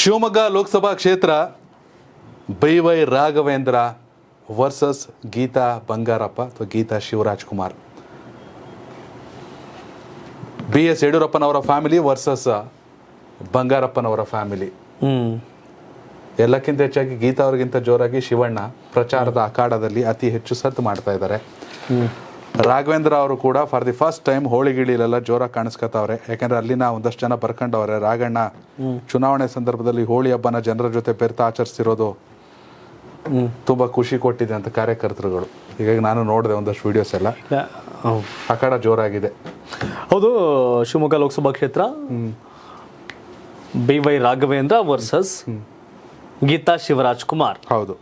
ಶಿವಮೊಗ್ಗ ಲೋಕಸಭಾ ಕ್ಷೇತ್ರ by Raghavendra versus Geetha Bangarappa ಅಥವಾ Geetha Shivarajkumar. BS ಯಡಿಯೂರಪ್ಪನವರ ಫ್ಯಾಮಿಲಿ ವರ್ಸಸ್ ಬಂಗಾರಪ್ಪನವರ ಫ್ಯಾಮಿಲಿ. ಎಲ್ಲಕ್ಕಿಂತ ಹೆಚ್ಚಾಗಿ ಗೀತಾ ಅವ್ರಿಗಿಂತ ಜೋರಾಗಿ ಶಿವಣ್ಣ ಪ್ರಚಾರದ ಅಖಾಡದಲ್ಲಿ ಅತಿ ಹೆಚ್ಚು ಸದ್ದು ಮಾಡ್ತಾ ಇದ್ದಾರೆ. ರಾಘವೇಂದ್ರ ಅವರು ಕೂಡ ಫಾರ್ ದಿ ಫಸ್ಟ್ ಟೈಮ್ ಹೋಳಿಗಿಳಿಲೆಲ್ಲ ಜೋರಾಗಿ ಕಾಣಿಸ್ಕೊತಾವ್ರೆ. ಯಾಕಂದ್ರೆ ಅಲ್ಲಿನ ಒಂದಷ್ಟು ಜನ ಬರ್ಕೊಂಡವ್ರೆ. ರಾಘಣ್ಣ ಚುನಾವಣೆ ಸಂದರ್ಭದಲ್ಲಿ ಹೋಳಿ ಹಬ್ಬನ ಜನರ ಜೊತೆ ಬೆರ್ತ ಆಚರಿಸ್ತಿರೋದು ತುಂಬಾ ಖುಷಿ ಕೊಟ್ಟಿದೆ ಅಂತ ಕಾರ್ಯಕರ್ತರುಗಳು. ಹೀಗಾಗಿ ನಾನು ನೋಡಿದೆ ಒಂದಷ್ಟು ವಿಡಿಯೋಸ್ ಎಲ್ಲ. ಅಖಾಡ ಜೋರಾಗಿದೆ. ಹೌದು, ಶಿವಮೊಗ್ಗ ಲೋಕಸಭಾ ಕ್ಷೇತ್ರ BY ರಾಘವೇಂದ್ರ ವರ್ಸಸ್ ಗೀತಾ ಶಿವರಾಜ್ಕುಮಾರ್. ಹೌದು,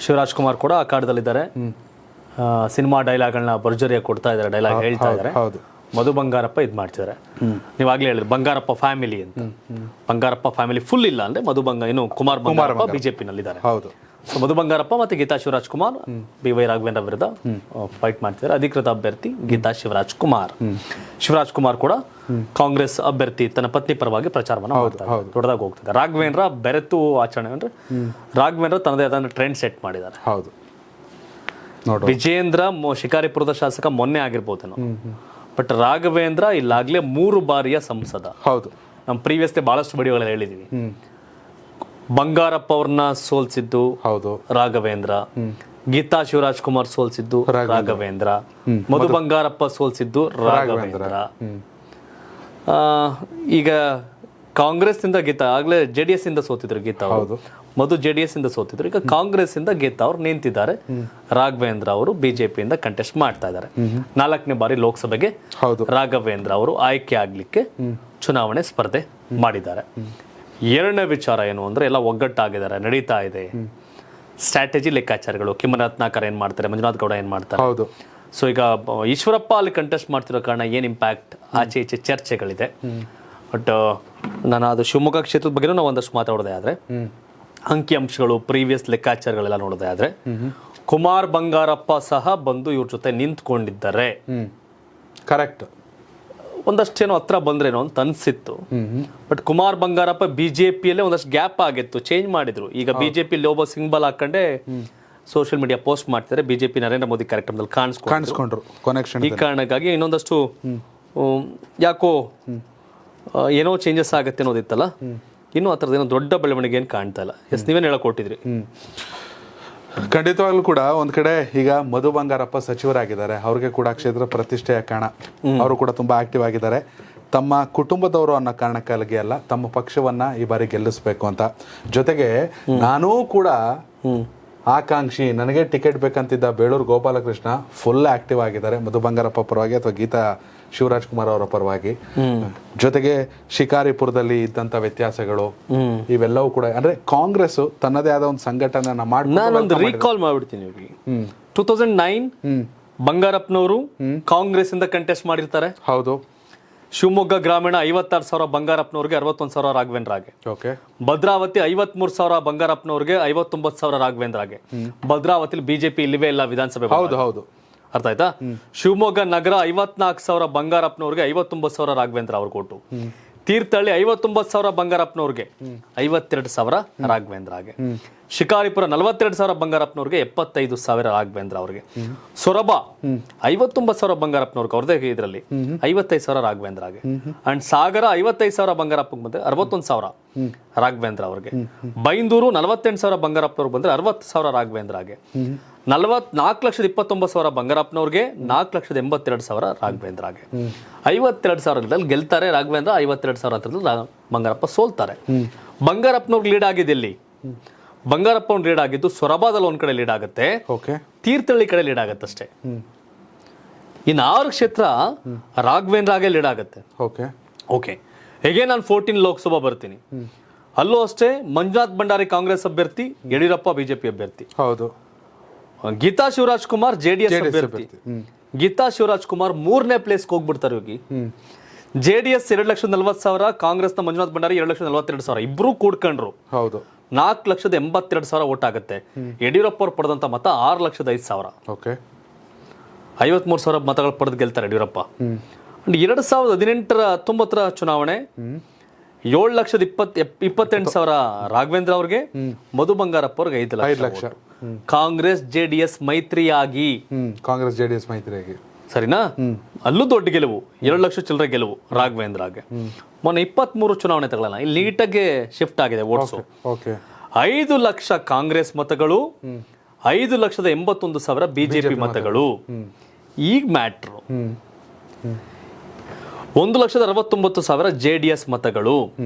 ಶಿವರಾಜ್ಕುಮಾರ್ ಕೂಡ ಅಖಾಡದಲ್ಲಿದ್ದಾರೆ. ಸಿನಿಮಾ ಡೈಲಾಗ್ಗಳನ್ನ ಭರ್ಜರಿಯಾಗಿ ಕೊಡ್ತಾ ಇದ್ದಾರೆ, ಡೈಲಾಗ್ ಹೇಳ್ತಾ ಇದ್ದಾರೆ. ಹೌದು. ಮಧು ಬಂಗಾರಪ್ಪ ಇದು ಮಾಡ್ತಿದ್ದಾರೆ. ನೀವಾಗ್ಲೇ ಹೇಳಿದ್ರು ಬಂಗಾರಪ್ಪ ಫ್ಯಾಮಿಲಿ ಅಂತ. ಬಂಗಾರಪ್ಪ ಫ್ಯಾಮಿಲಿ ಫುಲ್ ಇಲ್ಲ ಅಂದ್ರೆ ಇನ್ನು ಕುಮಾರ್ ಬಂಗಾರಪ್ಪ ಬಿಜೆಪಿನಲ್ಲಿದ್ದಾರೆ. ಹೌದು. ಸೊ ಮಧು ಬಂಗಾರಪ್ಪ ಮತ್ತೆ ಗೀತಾ ಶಿವರಾಜ್ಕುಮಾರ್ BY ರಾಘವೇಂದ್ರ ವಿರುದ್ಧ ಫೈಟ್ ಮಾಡ್ತಿದ್ದಾರೆ. ಅಧಿಕೃತ ಅಭ್ಯರ್ಥಿ ಗೀತಾ ಶಿವರಾಜ್ಕುಮಾರ್ ಕೂಡ ಕಾಂಗ್ರೆಸ್ ಅಭ್ಯರ್ಥಿ ತನ್ನ ಪತ್ನಿ ಪರವಾಗಿ ಪ್ರಚಾರವನ್ನು ಮಾಡ್ತಾರೆ, ದೊಡ್ಡದಾಗಿ ಹೋಗ್ತಾರೆ. ರಾಘವೇಂದ್ರ ಬೆರೆತು ಆಚರಣೆ ಅಂದ್ರೆ ರಾಘವೇಂದ್ರ ತನ್ನದೇ ಆದ ಟ್ರೆಂಡ್ ಸೆಟ್ ಮಾಡಿದ್ದಾರೆ. ಹೌದು. ವಿಜೇಂದ್ರ ಶಿಕಾರಿಪುರದ ಶಾಸಕ ಮೊನ್ನೆ ಆಗಿರ್ಬೋದೇನೋ, ಬಟ್ ರಾಘವೇಂದ್ರ ಇಲ್ಲಾಗ್ಲೇ 3 ಬಾರಿಯ ಸಂಸದ. ಹೌದು, ನಮ್ಮ ಪ್ರೀವಿಯಸ್ ಬಹಳಷ್ಟು ವಿಡಿಯೋಗಳಲ್ಲಿ ಹೇಳಿದೀವಿ. ಬಂಗಾರಪ್ಪ ಅವ್ರನ್ನ ಸೋಲ್ಸಿದ್ದು ಹೌದು ರಾಘವೇಂದ್ರ, ಗೀತಾ ಶಿವರಾಜ್ಕುಮಾರ್ ಸೋಲ್ಸಿದ್ದು ರಾಘವೇಂದ್ರ, ಮಧು ಬಂಗಾರಪ್ಪ ಸೋಲ್ಸಿದ್ದು ರಾಘವೇಂದ್ರ. ಈಗ ಕಾಂಗ್ರೆಸ್ ಇಂದ ಗೀತಾ ಆಗ್ಲೇ JDS ಇಂದ ಸೋತಿದ್ರು ಗೀತಾ ಅವರು, ಮಧು JDS ಇಂದ ಸೋತಿದ್ರು. ಈಗ ಕಾಂಗ್ರೆಸ್ ಇಂದ ಗೀತಾ ಅವ್ರು ನಿಂತಿದ್ದಾರೆ. ರಾಘವೇಂದ್ರ ಅವರು ಬಿಜೆಪಿಯಿಂದ ಕಂಟೆಸ್ಟ್ ಮಾಡ್ತಾ ಇದ್ದಾರೆ. 4ನೇ ಬಾರಿ ಲೋಕಸಭೆಗೆ ರಾಘವೇಂದ್ರ ಅವರು ಆಯ್ಕೆ ಆಗ್ಲಿಕ್ಕೆ ಚುನಾವಣೆ ಸ್ಪರ್ಧೆ ಮಾಡಿದ್ದಾರೆ. 2ನೇ ವಿಚಾರ ಏನು ಅಂದ್ರೆ ಎಲ್ಲ ಒಗ್ಗಟ್ಟಾಗಿದ್ದಾರೆ, ನಡೀತಾ ಇದೆ. ಸ್ಟ್ರಾಟಜಿ ಲೆಕ್ಕಾಚಾರಗಳು, ಕಿಮ್ಮರತ್ನಾಕರ್ ಏನ್ ಮಾಡ್ತಾರೆ, ಮಂಜುನಾಥ್ ಗೌಡ ಏನ್ ಮಾಡ್ತಾರೆ. ಹೌದು. ಸೊ ಈಗ ಈಶ್ವರಪ್ಪ ಅಲ್ಲಿ ಕಂಟೆಸ್ಟ್ ಮಾಡ್ತಿರೋ ಕಾರಣ ಏನ್ ಇಂಪ್ಯಾಕ್ಟ್, ಆಚೆ ಈಚೆ ಚರ್ಚೆಗಳಿದೆ. ಬಟ್ ನಾನು ಅದು ಶಿವಮೊಗ್ಗ ಕ್ಷೇತ್ರದ ಬಗ್ಗೆ ನಾವು ಒಂದಷ್ಟು ಮಾತಾಡೋದೇ ಆದ್ರೆ, ಅಂಕಿಅಂಶಗಳು, ಪ್ರೀವಿಯಸ್ ಲೆಕ್ಕಾಚಾರಗಳೆಲ್ಲ ನೋಡೋದೇ ಆದ್ರೆ, ಕುಮಾರ್ ಬಂಗಾರಪ್ಪ ಸಹ ಬಂದು ಇವ್ರ ಜೊತೆ ನಿಂತ್ಕೊಂಡಿದ್ದಾರೆ. ಕರೆಕ್ಟ್. ಒಂದಷ್ಟೇನೋ ಹತ್ರ ಬಂದ್ರೇನೋ ಅಂತ ಅನ್ಸಿತ್ತು. ಬಟ್ ಕುಮಾರ್ ಬಂಗಾರಪ್ಪ ಬಿಜೆಪಿಯಲ್ಲೇ ಒಂದಷ್ಟು ಗ್ಯಾಪ್ ಆಗಿತ್ತು, ಚೇಂಜ್ ಮಾಡಿದ್ರು. ಈಗ ಬಿಜೆಪಿಯಲ್ಲಿ ಒಬ್ಬ ಸಿಂಬಲ್ ಹಾಕೊಂಡೆ ಸೋಷಿಯಲ್ ಮೀಡಿಯಾ ಪೋಸ್ಟ್ ಮಾಡ್ತಾರೆ. ಬಿಜೆಪಿ ನರೇಂದ್ರ ಮೋದಿ ಕಾರ್ಯಕ್ರಮದಲ್ಲಿ ಕಾಣಿಸ್ಕೊಂಡ್ರು. ಈ ಕಾರಣಕ್ಕಾಗಿ ಇನ್ನೊಂದಷ್ಟು ಯಾಕೋ ಏನೋ ಚೇಂಜಸ್ ಆಗತ್ತೆ ಅನ್ನೋದಿತ್ತಲ್ಲ, ಇನ್ನೂ ಆ ಥರದ್ದೇನೋ ದೊಡ್ಡ ಬೆಳವಣಿಗೆ ಏನು ಕಾಣ್ತಾ ಇಲ್ಲ. ನೀವೇನು ಹೇಳಕೊಟ್ಟಿದ್ರಿ. ಖಂಡಿತವಾಗ್ಲೂ ಕೂಡ ಒಂದ್ ಕಡೆ ಈಗ ಮಧು ಬಂಗಾರಪ್ಪ ಸಚಿವರಾಗಿದ್ದಾರೆ. ಅವ್ರಿಗೆ ಕೂಡ ಕ್ಷೇತ್ರ ಪ್ರತಿಷ್ಠೆಯ ಕಾರಣ. ಅವರು ಕೂಡ ತುಂಬಾ ಆಕ್ಟಿವ್ ಆಗಿದ್ದಾರೆ. ತಮ್ಮ ಕುಟುಂಬದವರು ಅನ್ನೋ ಕಾರಣಕ್ಕಾಗಿ ಅಲ್ಲ, ತಮ್ಮ ಪಕ್ಷವನ್ನ ಈ ಬಾರಿ ಗೆಲ್ಲಿಸ್ಬೇಕು ಅಂತ. ಜೊತೆಗೆ ನಾನೂ ಕೂಡ ಆಕಾಂಕ್ಷಿ, ನನಗೆ ಟಿಕೆಟ್ ಬೇಕಂತಿದ್ದ ಬೇಳೂರು ಗೋಪಾಲಕೃಷ್ಣ ಫುಲ್ ಆಕ್ಟಿವ್ ಆಗಿದ್ದಾರೆ ಮಧು ಬಂಗಾರಪ್ಪ ಪರವಾಗಿ ಅಥವಾ ಗೀತಾ ಶಿವರಾಜ್ಕುಮಾರ್ ಅವರ ಪರವಾಗಿ. ಜೊತೆಗೆ ಶಿಕಾರಿಪುರದಲ್ಲಿ ಇದ್ದಂತ ವ್ಯತ್ಯಾಸಗಳು ಇವೆಲ್ಲವೂ ಕೂಡ ಅಂದ್ರೆ ಕಾಂಗ್ರೆಸ್ ತನ್ನದೇ ಆದ ಒಂದು ಸಂಘಟನೆ ನಾನೊಂದು ರೀಕಾಲ್ ಮಾಡ್ಬಿಡ್ತೀನಿ. 2009 ಬಂಗಾರಪ್ಪನವರು ಕಾಂಗ್ರೆಸ್ ಇಂದ ಕಂಟೆಸ್ಟ್ ಮಾಡಿರ್ತಾರೆ. ಹೌದು. ಶಿವಮೊಗ್ಗ ಗ್ರಾಮೀಣ 56,000 ಬಂಗಾರಪ್ಪನವ್ರಿಗೆ, 61,000 ರಾಘವೇಂದ್ರಗೆ. ಭದ್ರಾವತಿ 53,000 ಬಂಗಾರಪ್ಪನವ್ರಿಗೆ, 59,000 ರಾಘವೇಂದ್ರಗೆ. ಭದ್ರಾವತಿಲಿ ಬಿಜೆಪಿ ಇಲ್ಲಿವೇ ಇಲ್ಲ ವಿಧಾನಸಭೆ. ಹೌದು. ಅರ್ಥ ಆಯ್ತಾ? ಶಿವಮೊಗ್ಗ ನಗರ 54,000 ಬಂಗಾರಪ್ಪನವ್ರಿಗೆ, 59,000 ರಾಘವೇಂದ್ರ ಅವ್ರ ಕೊಟ್ಟು. ತೀರ್ಥಹಳ್ಳಿ 59,000 ಬಂಗಾರಪ್ಪನವ್ರಿಗೆ, 52,000 ರಾಘವೇಂದ್ರಗೆ. ಶಿಕಾರಿಪುರ 42,000 ಬಂಗಾರಪ್ಪನವ್ರಿಗೆ, 75,000 ರಾಘವೇಂದ್ರ ಅವ್ರಿಗೆ. ಸೊರಬ 59,000 ಬಂಗಾರಪ್ಪನವ್ರಿಗೆ, ಅವ್ರದೇ ಇದರಲ್ಲಿ 55,000 ರಾಘವೇಂದ್ರಗೆ. ಅಂಡ್ ಸಾಗರ 55,000 ಬಂಗಾರಪ್ಪಗೆ ಬಂದ್ರೆ 61,000 ರಾಘವೇಂದ್ರ ಅವ್ರಿಗೆ. ಬೈಂದೂರು 48,000 ಬಂಗಾರಪ್ಪನವ್ರಿಗೆ ಬಂದ್ರೆ 60,000 ರಾಘವೇಂದ್ರಗೆ. 4,29,000 ಬಂಗಾರಪ್ಪನವ್ರಿಗೆ, 4,82,000 ರಾಘವೇಂದ್ರಗೆ. 52,000 ಗೆಲ್ತಾರೆ ರಾಘವೇಂದ್ರ, 52,000 ಬಂಗಾರಪ್ಪ ಸೋಲ್ತಾರೆ. ಬಂಗಾರಪ್ಪನವ್ರಿಗೆ ಲೀಡ್ ಆಗಿದೆ ಎಲ್ಲಿ? ಬಂಗಾರಪ್ಪ ಒಂದು ಲೀಡ್ ಆಗಿದ್ದು ಸೊರಬಾದಲ್ಲಿ ಒಂದ್ ಕಡೆ ಲೀಡ್ ಆಗುತ್ತೆ, ತೀರ್ಥಹಳ್ಳಿ ಕಡೆ ಲೀಡ್ ಆಗತ್ತೆ ಅಷ್ಟೇ. ಇನ್ನು 6 ಕ್ಷೇತ್ರ ರಾಘವೇಂದ್ರಗೆ ಲೀಡ್ ಆಗುತ್ತೆ. ಓಕೆ, ಹೇಗೆ ನಾನು 14 ಲೋಕಸಭಾ ಬರ್ತೀನಿ, ಅಲ್ಲೂ ಅಷ್ಟೇ ಮಂಜುನಾಥ್ ಭಂಡಾರಿ ಕಾಂಗ್ರೆಸ್ ಅಭ್ಯರ್ಥಿ, ಯಡಿಯೂರಪ್ಪ ಬಿಜೆಪಿ ಅಭ್ಯರ್ಥಿ. ಹೌದು. ಗೀತಾ ಶಿವರಾಜ್ಕುಮಾರ್ JDS ಅಭ್ಯರ್ಥಿ. ಗೀತಾ ಶಿವರಾಜ್ಕುಮಾರ್ 3ನೇ ಪ್ಲೇಸ್ಗೆ ಹೋಗ್ಬಿಡ್ತಾರೆ. ಹೋಗಿ JDS 2,40,000, ಕಾಂಗ್ರೆಸ್ನ ಮಂಜುನಾಥ್ ಭಂಡಾರಿ 2,42,000, ಇಬ್ರು ಕೂಡ್ಕೊಂಡ್ರು. ಹೌದು. 4,82,000 ಓಟ್ ಆಗುತ್ತೆ. ಯಡಿಯೂರಪ್ಪ ಅವ್ರು ಪಡೆದಂತ ಮತ 6,05,000. 53,000 ಮತಗಳು ಪಡೆದು ಗೆಲ್ತಾರೆ ಯಡಿಯೂರಪ್ಪ. 2018 19 ಚುನಾವಣೆ 7,28,000 ರಾಘವೇಂದ್ರ ಅವ್ರಿಗೆ, ಮಧು ಬಂಗಾರಪ್ಪ ಅವ್ರಿಗೆ 5 ಲಕ್ಷ. ಕಾಂಗ್ರೆಸ್ JDS ಮೈತ್ರಿಯಾಗಿ, ಕಾಂಗ್ರೆಸ್ JDS ಮೈತ್ರಿಯಾಗಿ, ಸರಿನಾ, ಅಲ್ಲೂ ದೊಡ್ಡ ಗೆಲುವು, 2 ಲಕ್ಷ ಚಿಲ್ಲರೆ ಗೆಲುವು ರಾಘವೇಂದ್ರಗೆ. ಮೊನ್ನೆ 23 ಚುನಾವಣೆ ತಗೊಳ್ಳೋಣ, ಇಲ್ಲಿ ನೀಟಾಗಿ ಶಿಫ್ಟ್ ಆಗಿದೆ ವೋಟ್ಸು. 5 ಲಕ್ಷ ಕಾಂಗ್ರೆಸ್ ಮತಗಳು, 5,81,000 ಬಿಜೆಪಿ ಮತಗಳು. ಈಗ ಮ್ಯಾಟ್ರು 1,69,000 JDS ಮತಗಳು.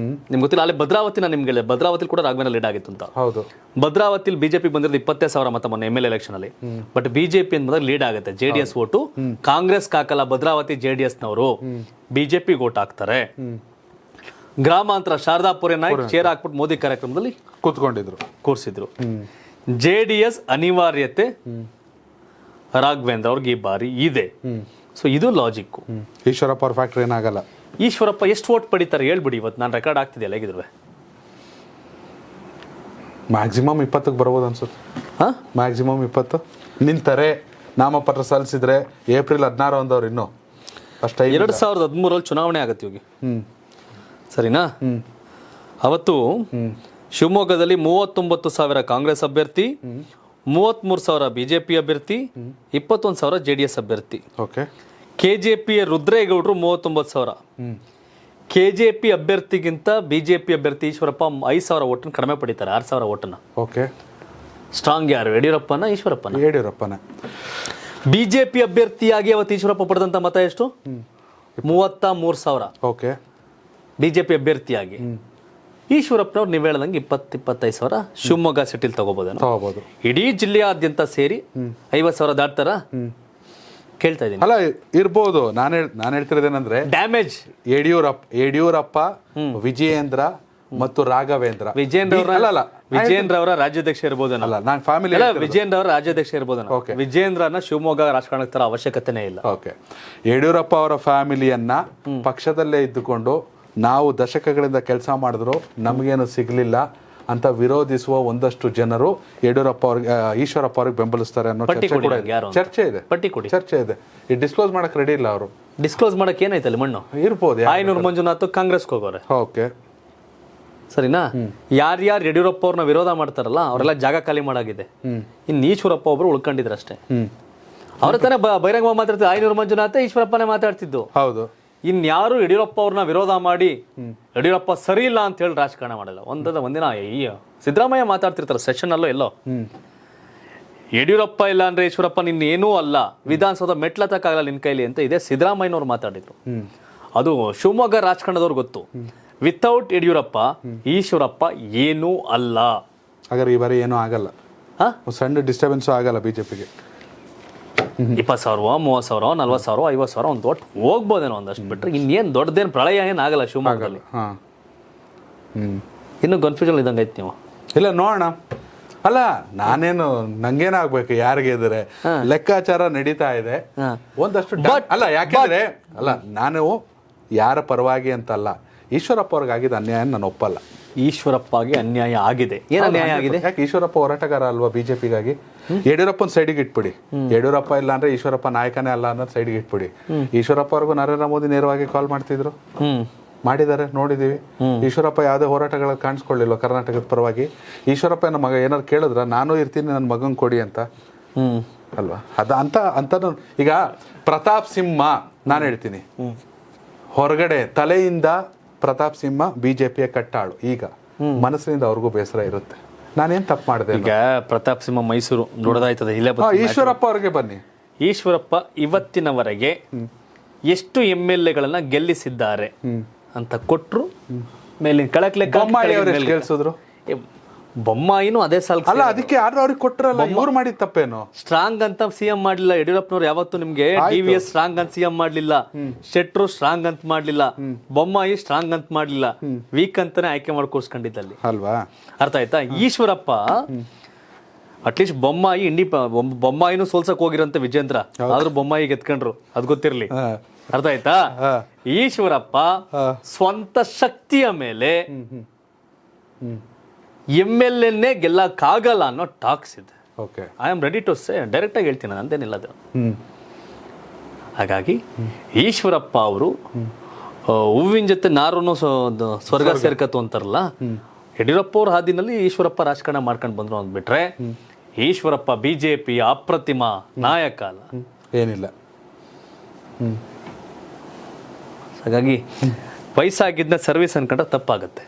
ನಿಮ್ಗೆ ಗೊತ್ತಿಲ್ಲ, ಅಲ್ಲಿ ಭದ್ರಾವತಿ ನಿಮ್ಗೆ ಹೇಳಿದೆ, ಭದ್ರಾವತಿ ಕೂಡ ರಾಘವೇಂದ್ರ ಲೀಡ್ ಆಗಿತ್ತು ಅಂತ. ಹೌದು, ಭದ್ರಾವತಿಲಿ ಬಿಜೆಪಿ ಬಂದಿರೋದು 20,000 ಮತ ಮೊನ್ನೆ ML ಎಲೆಕ್ಷನ್ ಅಲ್ಲಿ. ಬಟ್ ಬಿಜೆಪಿ ಅಂತ ಲೀಡ್ ಆಗುತ್ತೆ. JDS ಓಟು ಕಾಂಗ್ರೆಸ್ ಹಾಕಲ್ಲ, ಭದ್ರಾವತಿ JDS ನವರು ಬಿಜೆಪಿ ಓಟ್ ಹಾಕ್ತಾರೆ. ಗ್ರಾಮಾಂತರ ಶಾರದಾಪುರ ನಾಯ್ಕ್ ಚೇರ್ ಹಾಕ್ಬಿಟ್ಟು ಮೋದಿ ಕಾರ್ಯಕ್ರಮದಲ್ಲಿ ಕೂರಿಸಿದ್ರು. JDS ಅನಿವಾರ್ಯತೆ ರಾಘವೇಂದ್ರ ಅವ್ರಿಗೆ ಈ ಬಾರಿ ಇದೆ. ಸೊ ಇದು ಲಾಜಿಕ್. ಈಶ್ವರಪ್ಪ ಅವ್ರ ಫ್ಯಾಕ್ಟರ್ ಏನಾಗಲ್ಲ. ಈಶ್ವರಪ್ಪ ಎಷ್ಟು ವೋಟ್ ಪಡಿತಾರೆ ಹೇಳ್ಬಿಡಿ, ಇವತ್ತು ನಾನು ರೆಕಾರ್ಡ್ ಆಗ್ತಿದೆಯಲ್ಲ ಹೇಗಿದ್ರು ಮ್ಯಾಕ್ಸಿಮಮ್ 20ಕ್ಕೆ ಬರ್ಬೋದು ಅನ್ಸುತ್ತೆ. ಮ್ಯಾಕ್ಸಿಮಮ್ 20 ನಿಂತಾರೆ. ನಾಮಪತ್ರ ಸಲ್ಲಿಸಿದ್ರೆ ಏಪ್ರಿಲ್ 16 ಅಂದವ್ರು ಇನ್ನೂ ಅಷ್ಟೇ. 2013 ಚುನಾವಣೆ ಆಗತ್ತೆ ಹೋಗಿ, ಸರಿನಾ. ಅವತ್ತು ಶಿವಮೊಗ್ಗದಲ್ಲಿ 39,000 ಕಾಂಗ್ರೆಸ್ ಅಭ್ಯರ್ಥಿ, 33,000 ಬಿಜೆಪಿ ಅಭ್ಯರ್ಥಿ, 21,000 JDS ಅಭ್ಯರ್ಥಿ. KJP ರುದ್ರೇಗೌಡರು 39,000. KJP ಅಭ್ಯರ್ಥಿಗಿಂತ ಬಿಜೆಪಿ ಅಭ್ಯರ್ಥಿ ಈಶ್ವರಪ್ಪ 5,000 ಓಟನ್ನು ಕಡಿಮೆ ಪಡಿತಾರೆ, 6,000 ಓಟನ್ನ. ಸ್ಟ್ರಾಂಗ್ ಯಾರು, ಯಡಿಯೂರಪ್ಪನ ಈಶ್ವರಪ್ಪನ? ಯಡಿಯೂರಪ್ಪನ. ಬಿಜೆಪಿ ಅಭ್ಯರ್ಥಿಯಾಗಿ ಅವತ್ತು ಈಶ್ವರಪ್ಪ ಪಡೆದಂತ ಮತ ಎಷ್ಟು? 33,000. ಬಿಜೆಪಿ ಅಭ್ಯರ್ಥಿಯಾಗಿ. ಈಶ್ವರಪ್ಪನವ್ರು ನೀವು ಹೇಳ್ದಂಗೆ 20-25,000 ಶಿವಮೊಗ್ಗ ಸಿಟಿಲಿ ತಗೋಬಹುದು. ಇಡೀ ಜಿಲ್ಲೆಯಾದ್ಯಂತ ಸೇರಿ 50,000 ದಾಟ್ತಾರ ಕೇಳ್ತಾ ಇದ್ದೀನಿ. ಅಲ್ಲ, ಇರ್ಬೋದು. ನಾನು ಹೇಳ್ತಿರೋದೇನಂದ್ರೆ ಡ್ಯಾಮೇಜ್ ಯಡಿಯೂರಪ್ಪ, ವಿಜಯೇಂದ್ರ ಮತ್ತು ರಾಘವೇಂದ್ರ. ವಿಜೇಂದ್ರ ಅವರ ರಾಜ್ಯಾಧ್ಯಕ್ಷ ಇರ್ಬೋದಲ್ಲ, ನಾನು ಫ್ಯಾಮಿಲಿ ವಿಜೇಂದ್ರ ಅವರ ರಾಜ್ಯಾಧ್ಯಕ್ಷ ಇರ್ಬೋದಲ್ಲ. ವಿಜೇಂದ್ರನ ಶಿವಮೊಗ್ಗ ರಾಜಕಾರಣಕ್ಕೆ ತರ ಅವಶ್ಯಕತೆನೇ ಇಲ್ಲ. ಯಡಿಯೂರಪ್ಪ ಅವರ ಫ್ಯಾಮಿಲಿಯನ್ನ ಪಕ್ಷದಲ್ಲೇ ಇದ್ದುಕೊಂಡು ನಾವು ದಶಕಗಳಿಂದ ಕೆಲಸ ಮಾಡಿದ್ರು ನಮಗೇನು ಸಿಗ್ಲಿಲ್ಲ ಅಂತ ವಿರೋಧಿಸುವ ಒಂದಷ್ಟು ಜನರು ಯಡಿಯೂರಪ್ಪ ಅವ್ರಿಗೆ, ಈಶ್ವರಪ್ಪ ಅವ್ರಿಗೆ ಬೆಂಬಲಿಸ್ತಾರೆ ಅನ್ನೋ ಚರ್ಚೆ ಇದೆ. ಈ ಡಿಸ್ಕ್ಲೋಸ್ ಮಾಡಕ್ ರೆಡಿ ಇಲ್ಲ ಅವರು. ಡಿಸ್ಕ್ಲೋಸ್ ಮಾಡಕ್ ಏನೈತಲ್ಲಿ ಮಣ್ಣು ಇರ್ಬೋದು. ಆಯನೂರು ಮಂಜುನಾಥ್ ಕಾಂಗ್ರೆಸ್ಗೆ ಹೋಗೋರೆ. ಸರಿನಾ. ಯಾರ್ಯಾರು ಯಡಿಯೂರಪ್ಪ ಅವ್ರನ್ನ ವಿರೋಧ ಮಾಡ್ತಾರಲ್ಲ ಅವರೆಲ್ಲ ಜಾಗ ಖಾಲಿ ಮಾಡಾಗಿದೆ. ಇನ್ನು ಈಶ್ವರಪ್ಪ ಒಬ್ರು ಉಳ್ಕೊಂಡಿದ್ರು ಅಷ್ಟೇ. ಅವ್ರ ತಾನೇ ಬಹಿರಂಗ ಮಾತಾಡ್ತಿದ್ರು. ಆಯನೂರು ಮಂಜುನಾಥ್ ಈಶ್ವರಪ್ಪನೇ ಮಾತಾಡ್ತಿದ್ದು. ಹೌದು. ಇನ್ಯಾರು ಯಡಿಯೂರಪ್ಪ ಅವ್ರನ್ನ ವಿರೋಧ ಮಾಡಿ ಯಡಿಯೂರಪ್ಪ ಸರಿ ಇಲ್ಲ ಅಂತ ಹೇಳಿ ರಾಜಕಾರಣ ಮಾಡಲ್ಲ. ಒಂದಿನ ಸಿದ್ದರಾಮಯ್ಯ ಮಾತಾಡ್ತಿರ್ತಾರೆ ಸೆಷನ್ ಅಲ್ಲೋ ಎಲ್ಲೋ, ಯಡಿಯೂರಪ್ಪ ಇಲ್ಲ ಅಂದ್ರೆ ಈಶ್ವರಪ್ಪ ನಿನ್ನೇನೂ ಅಲ್ಲ, ವಿಧಾನಸೌಧ ಮೆಟ್ಲತ್ತಕ್ಕಾಗಲ್ಲ ನಿನ್ ಕೈಲಿ ಅಂತ ಇದೆ ಸಿದ್ದರಾಮಯ್ಯನವ್ರು ಮಾತಾಡಿದ್ರು. ಅದು ಶಿವಮೊಗ್ಗ ರಾಜಕಾರಣದವ್ರು ಗೊತ್ತು. ವಿತೌಟ್ ಯಡಿಯೂರಪ್ಪ ಈಶ್ವರಪ್ಪ ಏನೂ ಅಲ್ಲ. ಹಾಗಾದ್ರೆ ಈ ಬಾರಿ ಏನೂ ಆಗಲ್ಲ, ಸಣ್ಣ ಡಿಸ್ಟರ್ಬೆನ್ಸ್ ಆಗಲ್ಲ ಬಿಜೆಪಿಗೆ. 20,000, 30,000, 40,000, 50,000 ಒಂದು ಒಟ್ಟು ಹೋಗ್ಬೋದೇನೋ ಒಂದಷ್ಟು ಬಿಟ್ರೆ ಇನ್ನೇನು ದೊಡ್ಡದೇನು ಪ್ರಳಯ ಏನು ಆಗಲ್ಲ ಶಿವಮೊಗ್ಗದಲ್ಲಿ. ಇನ್ನು ಕನ್ಫ್ಯೂಷನ್ ಇದ್ದಂಗೆ ಐತಿ ನೀವು. ಇಲ್ಲ ನೋಡೋಣ. ಅಲ್ಲ, ನಂಗೇನಾಗ್ಬೇಕು ಯಾರಿಗೆ ಇದ್ರೆ ಲೆಕ್ಕಾಚಾರ ನಡೀತಾ ಇದೆ ಒಂದಷ್ಟು. ಅಲ್ಲ ಯಾಕೆಂದ್ರೆ ನಾನು ಯಾರ ಪರವಾಗಿ ಅಂತಲ್ಲ, ಈಶ್ವರಪ್ಪ ಅವ್ರಿಗೆ ಆಗಿದ್ದ ಅನ್ಯಾಯ ನಾನು ಒಪ್ಪಲ್ಲ. ಈಶ್ವರಪ್ಪಗೆ ಅನ್ಯಾಯ ಆಗಿದೆ. ಏನು ಅನ್ಯಾಯ ಆಗಿದೆ? ಯಾಕೆ ಈಶ್ವರಪ್ಪ ಹೋರಾಟಗಾರ ಅಲ್ವಾ ಬಿಜೆಪಿಗಾಗಿ? ಯಡಿಯೂರಪ್ಪನ ಸೈಡಿಗೆ ಇಟ್ಬಿಡಿ. ಯಡಿಯೂರಪ್ಪ ಇಲ್ಲ ಅಂದ್ರೆ ಈಶ್ವರಪ್ಪ ನಾಯಕನೇ ಅಲ್ಲ ಅನ್ನೋದು ಸೈಡಿಗೆ ಇಟ್ಬಿಡಿ. ಈಶ್ವರಪ್ಪ ಅವ್ರಿಗೂ ನರೇಂದ್ರ ಮೋದಿ ನೇರವಾಗಿ ಕಾಲ್ ಮಾಡ್ತಿದ್ರು, ಮಾಡಿದ್ದಾರೆ, ನೋಡಿದೀವಿ. ಈಶ್ವರಪ್ಪ ಯಾವುದೇ ಹೋರಾಟಗಳಲ್ಲಿ ಕಾಣಿಸ್ಕೊಳ್ಳಿಲ್ವ ಕರ್ನಾಟಕದ ಪರವಾಗಿ? ಈಶ್ವರಪ್ಪ ನನ್ನ ಮಗ ಏನಾರು ಕೇಳಿದ್ರ ನಾನು ಇರ್ತೀನಿ ನನ್ನ ಮಗನ್ ಕೊಡಿ ಅಂತ ಅಲ್ವಾ? ಅಂತ ಈಗ ಪ್ರತಾಪ್ ಸಿಂಹ ನಾನು ಹೇಳ್ತೀನಿ, ಹೊರಗಡೆ ತಲೆಯಿಂದ ಪ್ರತಾಪ್ ಸಿಂಹ ಬಿಜೆಪಿಯ ಕಟ್ಟಾಳು. ಈಗ ಮನಸ್ಸಿನಿಂದ ಅವ್ರಿಗೂ ಬೇಸರ ಇರುತ್ತೆ, ನಾನೇನ್ ತಪ್ಪು ಮಾಡಿದೆ. ಈಗ ಪ್ರತಾಪ್ ಸಿಂಹ ಮೈಸೂರು ದೊಡ್ಡದಾಯ್ತದೆ. ಈಶ್ವರಪ್ಪ ಅವ್ರಿಗೆ ಬನ್ನಿ. ಈಶ್ವರಪ್ಪ ಇವತ್ತಿನವರೆಗೆ ಎಷ್ಟು MLAಗಳನ್ನ ಗೆಲ್ಲಿಸಿದ್ದಾರೆ ಅಂತ ಕೊಟ್ರು. ಮೇಲಿನ ಕೆಳಕ್ ಗೆಲ್ಸಿದ್ರು. ಬೊಮ್ಮಾಯಿನೂ ಅದೇ ಸಾಲ ಅಲ್ಲ, ಅದಕ್ಕೆ ಯಾರು ಅವ್ರಿಗೆ ಕೊಟ್ಟರಲ್ಲ, ಇವ್ರು ಮಾಡಿದ ತಪ್ಪೇನು? ಸ್ಟ್ರಾಂಗ್ ಅಂತ ಸಿಎಂ ಮಾಡ್ಲಿಲ್ಲ ಯಡಿಯೂರಪ್ಪನವ್ರು. ಯಾವತ್ತು ನಿಮ್ಗೆ DVS ಸ್ಟ್ರಾಂಗ್ ಅಂತ ಸಿಎಂ ಮಾಡ್ಲಿಲ್ಲ, ಶೆಟ್ರು ಸ್ಟ್ರಾಂಗ್ ಅಂತ ಮಾಡ್ಲಿಲ್ಲ, ಬೊಮ್ಮಾಯಿ ಸ್ಟ್ರಾಂಗ್ ಅಂತ ಮಾಡ್ಲಿಲ್ಲ, ವೀಕ್ ಅಂತಾನೆ ಆಯ್ಕೆ ಮಾಡಿ ಕೂರ್ಸ್ಕೊಂಡಿದ್ದಲ್ಲಿ ಅಲ್ವಾ? ಅರ್ಥ ಆಯ್ತಾ? ಈಶ್ವರಪ್ಪ ಅಟ್ಲೀಸ್ಟ್ ಬೊಮ್ಮಾಯಿನೂ ಸೋಲ್ಸಕ್ ಹೋಗಿರಂತ ವಿಜೇಂದ್ರ, ಆದ್ರೂ ಬೊಮ್ಮಾಯಿ ಗೆತ್ಕೊಂಡ್ರು, ಅದ್ ಗೊತ್ತಿರ್ಲಿ. ಅರ್ಥ ಆಯ್ತಾ? ಈಶ್ವರಪ್ಪ ಸ್ವಂತ ಶಕ್ತಿಯ ಮೇಲೆ MLA ಗೆಲ್ಲಕ್ಕಾಗಲ್ಲ ಅನ್ನೋ ಟಾಕ್ಸ್ ಇದೆ. I am ready to say, direct ಆಗಿ ಹೇಳ್ತೀನಿ, ನಂದೇನಿಲ್ಲ ಅದು. ಹಾಗಾಗಿ ಈಶ್ವರಪ್ಪ ಅವರು ಹೂವಿನ ಜೊತೆ ನಾರು ಸ್ವರ್ಗ ಸೇರ್ಕತ್ತು ಅಂತಾರಲ್ಲ, ಯಡಿಯೂರಪ್ಪ ಅವ್ರ ಹಾದಿನಲ್ಲಿ ಈಶ್ವರಪ್ಪ ರಾಜಕಾರಣ ಮಾಡ್ಕೊಂಡು ಬಂದ್ರು ಅಂದ್ಬಿಟ್ರೆ ಈಶ್ವರಪ್ಪ ಬಿಜೆಪಿ ಅಪ್ರತಿಮ ನಾಯಕ ಅಲ್ಲ, ಏನಿಲ್ಲ. ಹಾಗಾಗಿ ವಯಸ್ಸಾಗಿದ್ದ ಸರ್ವಿಸ್ ಅನ್ಕೊಂಡ್ರೆ ತಪ್ಪಾಗತ್ತೆ.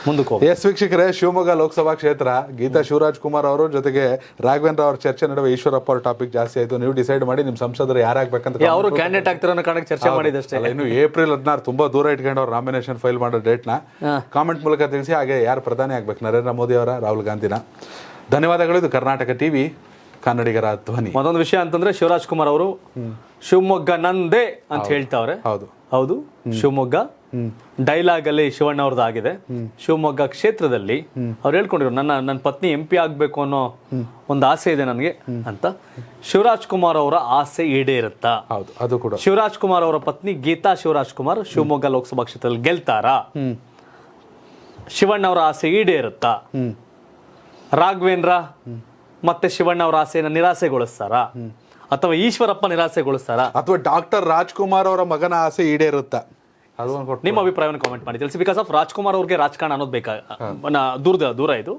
ಮುಂದಕ್ಕೆ ಹೋಗಿ ಎಸ್ ವೀಕ್ಷಕರೇ, ಶಿವಮೊಗ್ಗ ಲೋಕಸಭಾ ಕ್ಷೇತ್ರ ಗೀತಾ ಶಿವರಾಜ್ ಕುಮಾರ್ ಅವರು ಜೊತೆಗೆ ರಾಘವೇಂದ್ರ ಅವ್ರ ಚರ್ಚೆ ನಡುವೆ ಈಶ್ವರಪ್ಪ ಅವ್ರ ಟಾಪಿಕ್ ಜಾಸ್ತಿ ಆಯ್ತು. ನೀವು ಡಿಸೈಡ್ ಮಾಡಿ ನಿಮ್ಮ ಸಂಸದರು ಯಾರಾಗಬೇಕಂತ. ಅವರು ಕ್ಯಾಂಡಿಡೇಟ್ ಆಗ್ತಾರ ಅನ್ನೋ ಕಾರಣಕ್ಕೆ ಚರ್ಚೆ ಮಾಡಿದಷ್ಟೇ. ಇನ್ನು ಏಪ್ರಿಲ್ 16 ತುಂಬಾ ದೂರ ಇಟ್ಕೊಂಡು ಅವ್ರ ನಾಮಿನೇಷನ್ ಫೈಲ್ ಮಾಡೋ ಡೇಟ್ನ ಕಾಮೆಂಟ್ ಮೂಲಕ ತಿಳಿಸಿ. ಹಾಗೆ ಯಾರು ಪ್ರಧಾನಿ ಆಗ್ಬೇಕು, ನರೇಂದ್ರ ಮೋದಿ ಅವರ, ರಾಹುಲ್ ಗಾಂಧಿನ? ಧನ್ಯವಾದಗಳು. ಇದು ಕರ್ನಾಟಕ ಟಿವಿ, ಕನ್ನಡಿಗರ ಧ್ವನಿ. ಮತ್ತೊಂದು ವಿಷಯ ಅಂತಂದ್ರೆ ಶಿವರಾಜ್ ಕುಮಾರ್ ಅವರು ಶಿವಮೊಗ್ಗ ನಂದೇ ಅಂತ ಹೇಳ್ತಾವ್ರೆ. ಹೌದು, ಶಿವಮೊಗ್ಗ ಡೈಲಾಗ್ ಅಲ್ಲಿ ಶಿವಣ್ಣ ಅವ್ರದ್ದು ಆಗಿದೆ. ಶಿವಮೊಗ್ಗ ಕ್ಷೇತ್ರದಲ್ಲಿ ಅವ್ರು ಹೇಳ್ಕೊಂಡಿರೋ ನನ್ನ ಪತ್ನಿ MP ಆಗ್ಬೇಕು ಅನ್ನೋ ಒಂದು ಆಸೆ ಇದೆ ನನಗೆ ಅಂತ. ಶಿವರಾಜ್ ಕುಮಾರ್ ಅವರ ಆಸೆ ಈಡೇರುತ್ತಾ? ಹೌದು, ಅದು ಕೂಡ. ಶಿವರಾಜ್ ಕುಮಾರ್ ಅವರ ಪತ್ನಿ ಗೀತಾ ಶಿವರಾಜ್ ಕುಮಾರ್ ಶಿವಮೊಗ್ಗ ಲೋಕಸಭಾ ಕ್ಷೇತ್ರದಲ್ಲಿ ಗೆಲ್ತಾರಾ? ಶಿವಣ್ಣ ಅವರ ಆಸೆ ಈಡೇರುತ್ತಾ? ರಾಘವೇಂದ್ರ ಮತ್ತೆ ಶಿವಣ್ಣ ಅವರ ಆಸೆಯನ್ನು ನಿರಾಸೆಗೊಳಿಸ್ತಾರಾ, ಅಥವಾ ಈಶ್ವರಪ್ಪ ನಿರಾಸೆಗೊಳಿಸ್ತಾರಾ, ಅಥವಾ ಡಾಕ್ಟರ್ ರಾಜ್ಕುಮಾರ್ ಅವರ ಮಗನ ಆಸೆ ಈಡೇರುತ್ತಾ? ನಿಮ್ಮ ಅಭಿಪ್ರಾಯವನ್ನು ಕಾಮೆಂಟ್ ಮಾಡಿ ತಿಳಿಸಿ. ಬಿಕಾಸ್ ಆಫ್ ರಾಜ್ಕುಮಾರ್ ಅವ್ರಿಗೆ ರಾಜಕಾರಣ ಅನ್ನೋದು ದೂರ ಇದು.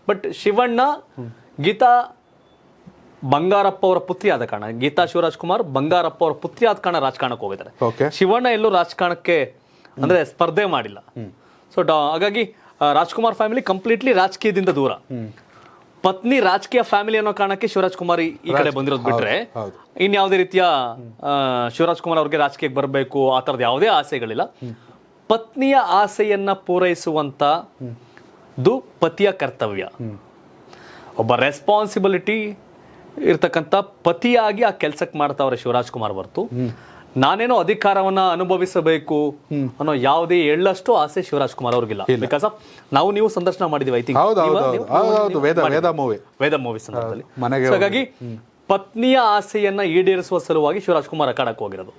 ಬಟ್ ಶಿವಣ್ಣ ಗೀತಾ ಬಂಗಾರಪ್ಪ ಅವರ ಪುತ್ರಿ ಆದ ಕಾರಣ, ಗೀತಾ ಶಿವರಾಜ್ ಕುಮಾರ್ ಬಂಗಾರಪ್ಪ ಅವರ ಪುತ್ರಿ ಆದ ಕಾರಣ ರಾಜಕಾರಣಕ್ಕೆ ಹೋಗಿದ್ದಾರೆ. ಶಿವಣ್ಣ ಎಲ್ಲೂ ರಾಜಕಾರಣಕ್ಕೆ ಅಂದ್ರೆ ಸ್ಪರ್ಧೆ ಮಾಡಿಲ್ಲ. ಸೊ ಹಾಗಾಗಿ ರಾಜ್ಕುಮಾರ್ ಫ್ಯಾಮಿಲಿ ಕಂಪ್ಲೀಟ್ಲಿ ರಾಜಕೀಯದಿಂದ ದೂರ. ಪತ್ನಿ ರಾಜಕೀಯ ಫ್ಯಾಮಿಲಿ ಅನ್ನೋ ಕಾರಣಕ್ಕೆ ಶಿವರಾಜ್ ಕುಮಾರ್ ಈ ಕಡೆ ಬಂದಿರೋದು ಬಿಟ್ರೆ ಇನ್ಯಾವುದೇ ರೀತಿಯ ಶಿವರಾಜ್ ಕುಮಾರ್ ಅವ್ರಿಗೆ ರಾಜಕೀಯಕ್ಕೆ ಬರಬೇಕು ಆ ತರದ ಯಾವುದೇ ಆಸೆಗಳಿಲ್ಲ. ಪತ್ನಿಯ ಆಸೆಯನ್ನ ಪೂರೈಸುವಂತದ್ದು ಪತಿಯ ಕರ್ತವ್ಯ. ಒಬ್ಬ ರೆಸ್ಪಾನ್ಸಿಬಿಲಿಟಿ ಇರ್ತಕ್ಕಂಥ ಪತಿಯಾಗಿ ಆ ಕೆಲ್ಸಕ್ಕೆ ಮಾಡ್ತಾವ್ರೆ ಶಿವರಾಜ್ ಕುಮಾರ್ ಹೊರತು ನಾನೇನೋ ಅಧಿಕಾರವನ್ನ ಅನುಭವಿಸಬೇಕು ಅನ್ನೋ ಯಾವುದೇ ಎಳ್ಳಷ್ಟು ಆಸೆ ಶಿವರಾಜ್ ಕುಮಾರ್ ಅವ್ರಿಗಿಲ್ಲ. ಬಿಕಾಸ್ ಆಫ್ ನೀವು ಸಂದರ್ಶನ ಮಾಡಿದೀವಿ, ಐ ಥಿಂಕ್ ವೇದ ಮೂವಿ ಸಂದರ್ಭದಲ್ಲಿ. ಹಾಗಾಗಿ ಪತ್ನಿಯ ಆಸೆಯನ್ನ ಈಡೇರಿಸುವ ಸಲುವಾಗಿ ಶಿವರಾಜ್ ಕುಮಾರ್ ಅಖಾಡಕ್ಕೆ ಹೋಗಿರೋದು.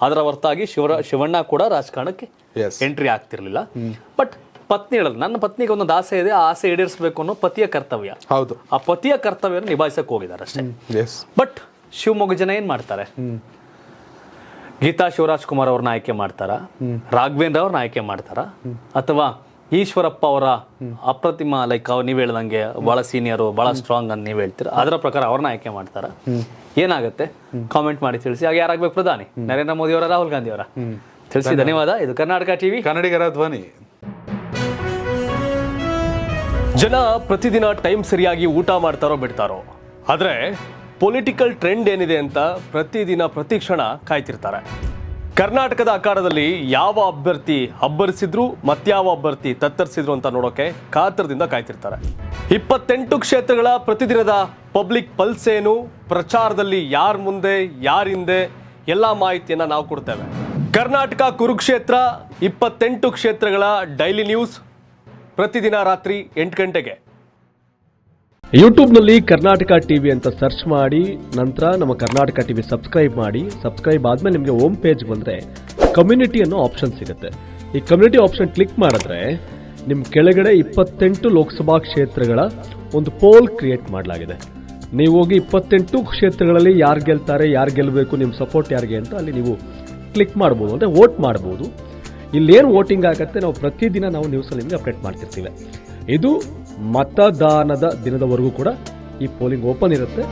ಅದರ ಹೊರತಾಗಿ ಶಿವಣ್ಣ ಕೂಡ ರಾಜಕಾರಣಕ್ಕೆ ಎಂಟ್ರಿ ಆಗ್ತಿರ್ಲಿಲ್ಲ. ಬಟ್ ಪತ್ನಿ ಹೇಳಲ್ಲ, ನನ್ನ ಪತ್ನಿಗೆ ಒಂದೊಂದು ಆಸೆ ಇದೆ, ಆ ಆಸೆ ಈಡೇರಿಸಬೇಕು ಅನ್ನೋ ಪತಿಯ ಕರ್ತವ್ಯ. ಆ ಪತಿಯ ಕರ್ತವ್ಯನ ನಿಭಾಯಿಸಕ್ಕೆ ಹೋಗಿದ್ದಾರೆ ಅಷ್ಟೇ. ಬಟ್ ಶಿವಮೊಗ್ಗ ಜನ ಏನ್ ಮಾಡ್ತಾರೆ? ಗೀತಾ ಶಿವರಾಜ್ ಕುಮಾರ್ ಅವ್ರನ್ನ ಆಯ್ಕೆ ಮಾಡ್ತಾರ, ರಾಘವೇಂದ್ರ ಅವ್ರನ್ನ ಆಯ್ಕೆ ಮಾಡ್ತಾರ, ಅಥವಾ ಈಶ್ವರಪ್ಪ ಅವರ ಅಪ್ರತಿಮ ಲೈಕ್ ನೀವ್ ಹೇಳ್ದಂಗೆ ಬಹಳ ಸೀನಿಯರು ಬಹಳ ಸ್ಟ್ರಾಂಗ್ ಅಂತ ನೀವ್ ಹೇಳ್ತೀರ, ಅದರ ಪ್ರಕಾರ ಅವ್ರನ್ನ ಆಯ್ಕೆ ಮಾಡ್ತಾರ? ಏನಾಗುತ್ತೆ ಕಾಮೆಂಟ್ ಮಾಡಿ ತಿಳಿಸಿ. ಹಾಗೆ ಯಾರಾಗ್ಬೇಕು ಪ್ರಧಾನಿ? ನರೇಂದ್ರ ಮೋದಿ ಅವರ, ರಾಹುಲ್ ಗಾಂಧಿ ಅವರ? ತಿಳಿಸಿ. ಧನ್ಯವಾದ. ಇದು ಕರ್ನಾಟಕ ಟಿವಿ, ಕನ್ನಡಿಗರ ಧ್ವನಿ. ಜನ ಪ್ರತಿದಿನ ಟೈಮ್ ಸರಿಯಾಗಿ ಊಟ ಮಾಡ್ತಾರೋ ಬಿಡ್ತಾರೋ, ಆದ್ರೆ ಪೊಲಿಟಿಕಲ್ ಟ್ರೆಂಡ್ ಏನಿದೆ ಅಂತ ಪ್ರತಿದಿನ ಪ್ರತಿಕ್ಷಣ ಕಾಯ್ತಿರ್ತಾರೆ. ಕರ್ನಾಟಕದ ಅಖಾಡದಲ್ಲಿ ಯಾವ ಅಭ್ಯರ್ಥಿ ಅಬ್ಬರಿಸಿದ್ರು ಮತ್ಯಾವ ಅಭ್ಯರ್ಥಿ ತತ್ತರಿಸಿದ್ರು ಅಂತ ನೋಡೋಕೆ ಕಾತರದಿಂದ ಕಾಯ್ತಿರ್ತಾರೆ. 28 ಕ್ಷೇತ್ರಗಳ ಪ್ರತಿದಿನದ ಪಬ್ಲಿಕ್ ಪಲ್ಸ್ ಏನು, ಪ್ರಚಾರದಲ್ಲಿ ಯಾರ ಮುಂದೆ ಯಾರ ಹಿಂದೆ, ಎಲ್ಲ ಮಾಹಿತಿಯನ್ನ ನಾವು ಕೊಡ್ತೇವೆ. ಕರ್ನಾಟಕ ಕುರುಕ್ಷೇತ್ರ 28 ಕ್ಷೇತ್ರಗಳ ಡೈಲಿ ನ್ಯೂಸ್ ಪ್ರತಿದಿನ ರಾತ್ರಿ 8 ಗಂಟೆಗೆ ಯೂಟ್ಯೂಬ್ನಲ್ಲಿ ಕರ್ನಾಟಕ ಟಿವಿ ಅಂತ ಸರ್ಚ್ ಮಾಡಿ, ನಂತರ ನಮ್ಮ ಕರ್ನಾಟಕ ಟಿವಿ ಸಬ್ಸ್ಕ್ರೈಬ್ ಮಾಡಿ. ಸಬ್ಸ್ಕ್ರೈಬ್ ಆದ್ಮೇಲೆ ನಿಮಗೆ ಹೋಮ್ ಪೇಜ್ ಬಂದರೆ ಕಮ್ಯುನಿಟಿ ಅನ್ನೋ ಆಪ್ಷನ್ ಸಿಗುತ್ತೆ. ಈ ಕಮ್ಯುನಿಟಿ ಆಪ್ಷನ್ ಕ್ಲಿಕ್ ಮಾಡಿದ್ರೆ ನಿಮ್ಮ ಕೆಳಗಡೆ 28 ಲೋಕಸಭಾ ಕ್ಷೇತ್ರಗಳ ಒಂದು ಪೋಲ್ ಕ್ರಿಯೇಟ್ ಮಾಡಲಾಗಿದೆ. ನೀವು ಹೋಗಿ 28 ಕ್ಷೇತ್ರಗಳಲ್ಲಿ ಯಾರು ಗೆಲ್ತಾರೆ, ಯಾರು ಗೆಲ್ಲಬೇಕು, ನಿಮ್ಮ ಸಪೋರ್ಟ್ ಯಾರಿಗೆ ಅಂತ ಅಲ್ಲಿ ನೀವು ಕ್ಲಿಕ್ ಮಾಡ್ಬೋದು, ಅಂದರೆ ವೋಟ್ ಮಾಡ್ಬೋದು. ಇಲ್ಲೇನು ವೋಟಿಂಗ್ ಆಗುತ್ತೆ ನಾವು ಪ್ರತಿದಿನ ನಾವು ನ್ಯೂಸಲ್ಲಿ ನಿಮಗೆ ಅಪ್ಡೇಟ್ ಮಾಡ್ತಿರ್ತೀವಿ. ಇದು ಮತದಾನದ ದಿನದವರೆಗೂ ಕೂಡ ಈ ಪೋಲಿಂಗ್ ಓಪನ್ ಇರುತ್ತೆ.